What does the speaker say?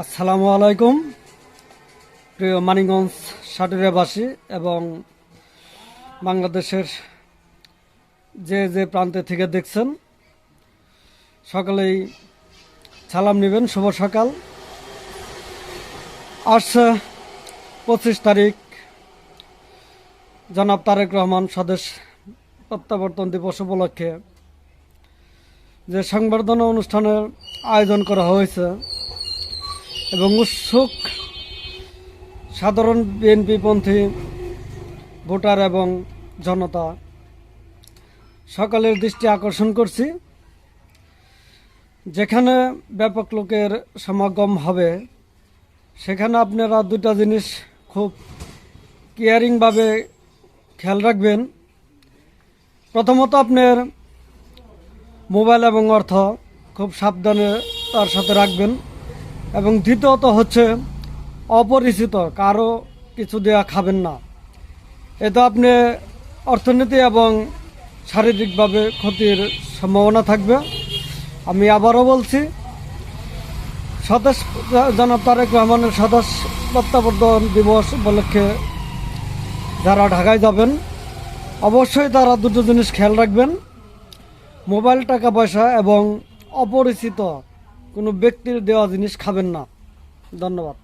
আসসালামু আলাইকুম প্রিয় মানিকগঞ্জ সাটুরিয়াবাসী এবং বাংলাদেশের যে প্রান্তে থেকে দেখছেন সকলেই সালাম নেবেন। শুভ সকাল। আসছে 25 তারিখ জনাব তারেক রহমান স্বদেশ প্রত্যাবর্তন দিবস উপলক্ষে যে সংবর্ধনা অনুষ্ঠানের আয়োজন করা হয়েছে এবং উৎসুক সাধারণ বিএনপিপন্থী ভোটার এবং জনতা সকলের দৃষ্টি আকর্ষণ করছি। যেখানে ব্যাপক লোকের সমাগম হবে সেখানে আপনারা দুটা জিনিস খুব কেয়ারিংভাবে খেয়াল রাখবেন। প্রথমত আপনার মোবাইল এবং অর্থ খুব সাবধানে তার সাথে রাখবেন এবং দ্বিতীয়ত হচ্ছে অপরিচিত কারো কিছু দেওয়া খাবেন না। এতে আপনি অর্থনীতি এবং শারীরিকভাবে ক্ষতির সম্ভাবনা থাকবে। আমি আবারও বলছি, স্বদেশ জনাব তারেক রহমানের স্বদেশ প্রত্যাবর্তন দিবস উপলক্ষে যারা ঢাকায় যাবেন অবশ্যই তারা দুটো জিনিস খেয়াল রাখবেন: মোবাইল, টাকা পয়সা এবং অপরিচিত কোনো ব্যক্তির দেওয়া জিনিস খাবেন না। ধন্যবাদ।